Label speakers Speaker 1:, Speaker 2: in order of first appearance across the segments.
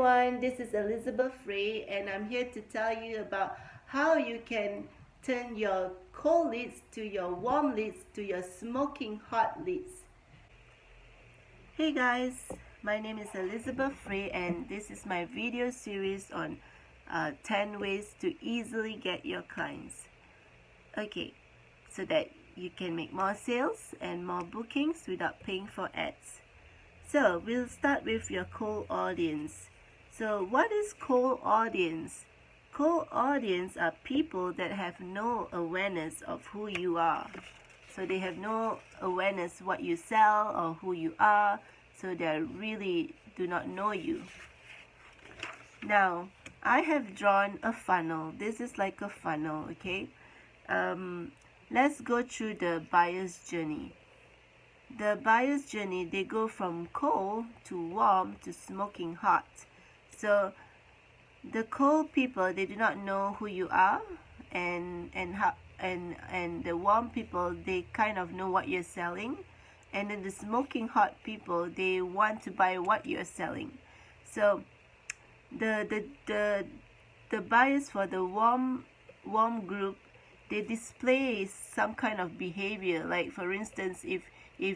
Speaker 1: everyone, this is Elizabeth Frey and I'm here to tell you about how you can turn your cold leads to your warm leads to your smoking hot leads. Hey guys, my name is Elizabeth Frey and this is my video series on 10 ways to easily get your clients. Okay, so that you can make more sales and more bookings without paying for ads. So we'll start with your cold audience. So what is cold audience? Cold audience are people that have no awareness of who you are. So they have no awareness what you sell or who you are. So they really do not know you. Now, I have drawn a funnel. This is like a funnel, okay? Let's go through the buyer's journey. The buyer's journey, they go from cold to warm to smoking hot. So the cold people, they do not know who you are, and the warm people, they kind of know what you're selling, and then the smoking hot people, they want to buy what you're selling. So the buyers for the warm group, they display some kind of behavior. Like for instance, if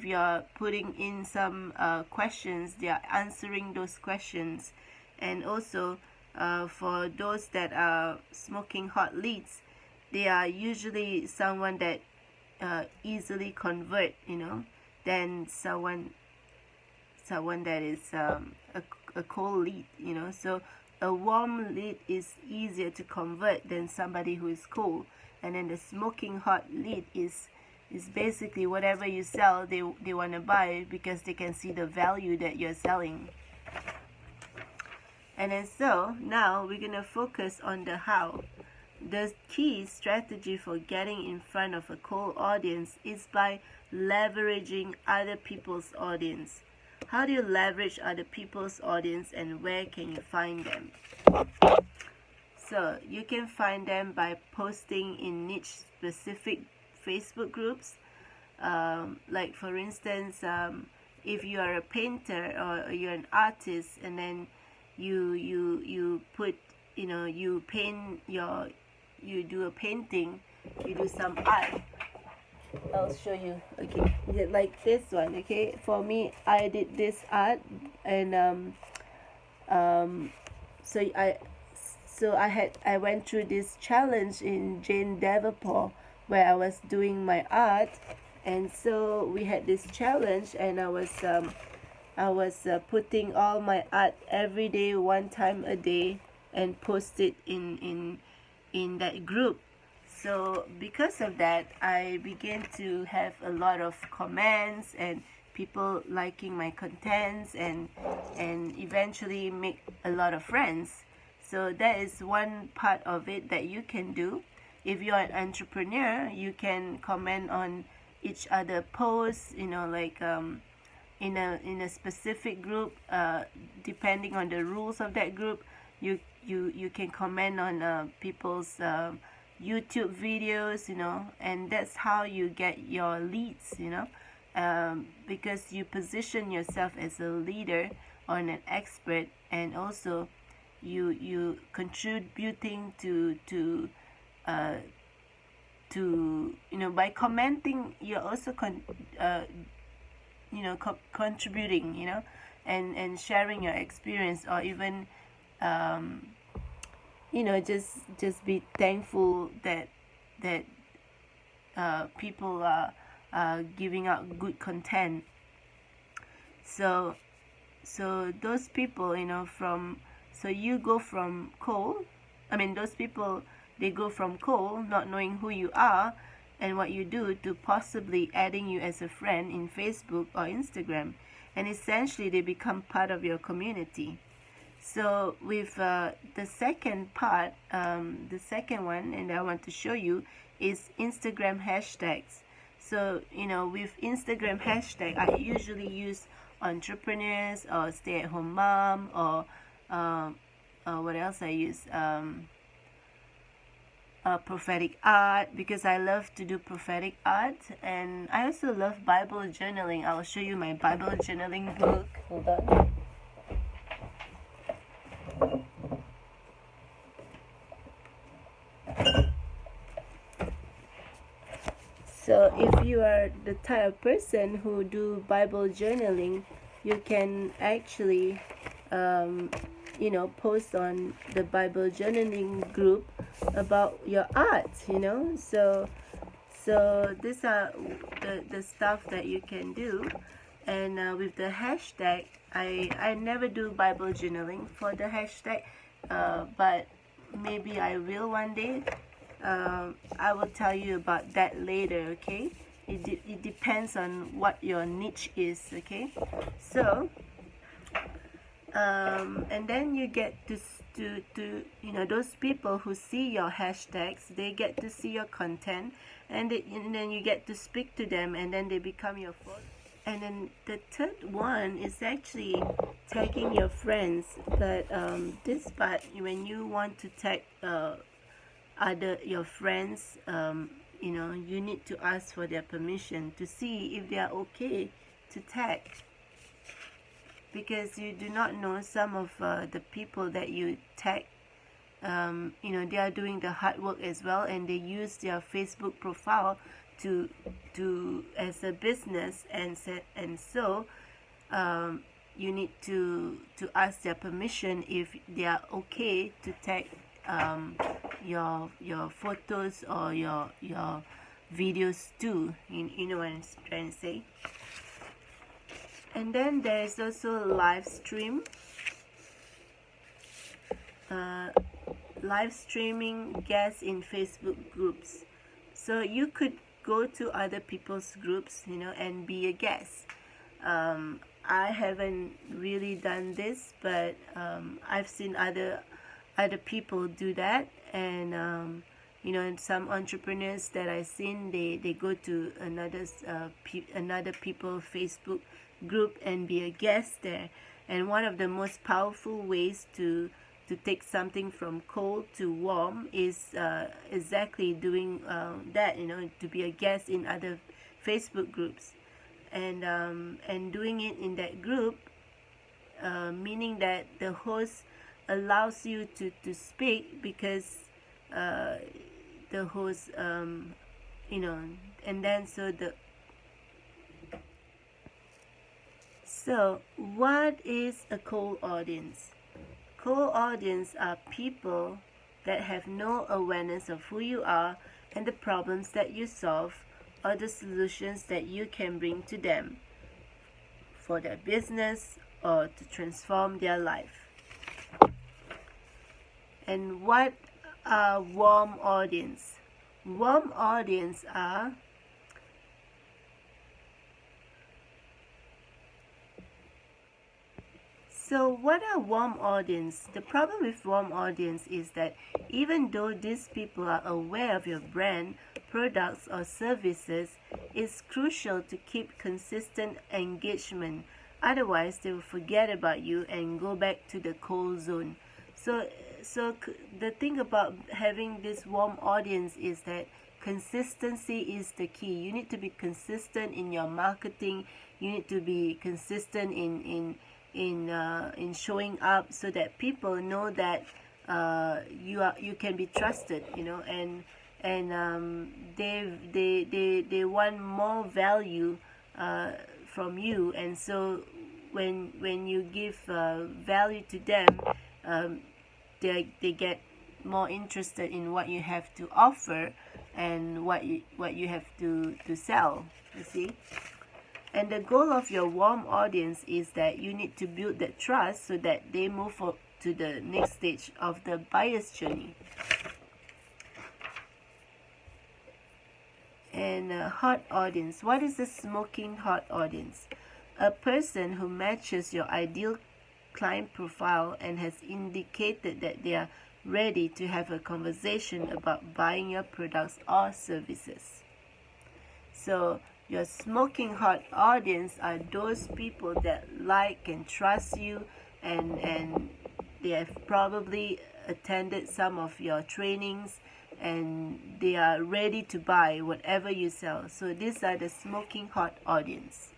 Speaker 1: you're putting in some questions, they are answering those questions. And also for those that are smoking hot leads, they are usually someone that easily convert, than someone that is a cold lead, So a warm lead is easier to convert than somebody who is cold. And then the smoking hot lead is basically whatever you sell, they want to buy because they can see the value that you're selling. And then so now we're going to focus on the how. The key strategy for getting in front of a cold audience is by leveraging other people's audience. How do you leverage other people's audience, and where can you find them? So you can find them by posting in niche specific Facebook groups. Like for instance, if you are a painter or you're an artist, and then you put, you paint you do a painting, you do some art. I'll show you. Okay, like this one. Okay, for me, I did this art, and so I went through this challenge in Jane Davenport where I was doing my art, and so we had this challenge, and I was putting all my art every day, one time a day, and post it in that group. So because of that, I began to have a lot of comments and people liking my contents, and eventually make a lot of friends. So that is one part of it that you can do. If you're an entrepreneur, you can comment on each other posts, like in a specific group, depending on the rules of that group. You can comment on people's YouTube videos, and that's how you get your leads, because you position yourself as a leader or an expert, and also you contributing to by commenting, you're also contributing, and sharing your experience, or even just be thankful that people are giving out good content. So those people, so you go from cold. Those people, they go from cold, not knowing who you are and what you do, to possibly adding you as a friend in Facebook or Instagram, and essentially they become part of your community. So with the second part, the second one, and I want to show you, is Instagram hashtags. So with Instagram hashtag, I usually use entrepreneurs or stay-at-home mom, or what else I use, prophetic art, because I love to do prophetic art, and I also love Bible journaling. I'll show you my Bible journaling book. Hold on. So if you are the type of person who do Bible journaling, you can actually post on the Bible journaling group about your art, so these are the stuff that you can do. And with the hashtag, I never do Bible journaling for the hashtag, but maybe I will one day. I will tell you about that later, okay? It depends on what your niche is, okay? So and then you get to those people who see your hashtags, they get to see your content, and then you get to speak to them, and then they become your followers. And then the third one is actually tagging your friends. But this part, when you want to tag your friends, you need to ask for their permission to see if they are okay to tag, because you do not know some of the people that you tag. They are doing the hard work as well, and they use their Facebook profile to as a business, and so you need to ask their permission if they are okay to tag your photos or your videos too. You know what I'm trying to say. And then there is also live streaming guests in Facebook groups. So you could go to other people's groups, and be a guest. I haven't really done this, but I've seen other people do that. And and some entrepreneurs that I've seen, they go to another people's Facebook group and be a guest there. And one of the most powerful ways to take something from cold to warm is exactly doing that, to be a guest in other Facebook groups, and doing it in that group, meaning that the host allows you to speak, because the host and then so what is a cold audience? Cold audience are people that have no awareness of who you are and the problems that you solve, or the solutions that you can bring to them for their business or to transform their life. And what are warm audience? Warm audience are So what are warm audience? The problem with warm audience is that even though these people are aware of your brand, products or services, it's crucial to keep consistent engagement. Otherwise, they will forget about you and go back to the cold zone. So the thing about having this warm audience is that consistency is the key. You need to be consistent in your marketing. You need to be consistent in showing up, so that people know that you can be trusted, and they want more value from you. And so when you give value to them, they get more interested in what you have to offer and what you have to sell, you see. And the goal of your warm audience is that you need to build that trust so that they move up to the next stage of the buyer's journey. And a hot audience. What is a smoking hot audience? A person who matches your ideal client profile and has indicated that they are ready to have a conversation about buying your products or services. So your smoking hot audience are those people that like and trust you, and they have probably attended some of your trainings, and they are ready to buy whatever you sell. So these are the smoking hot audience.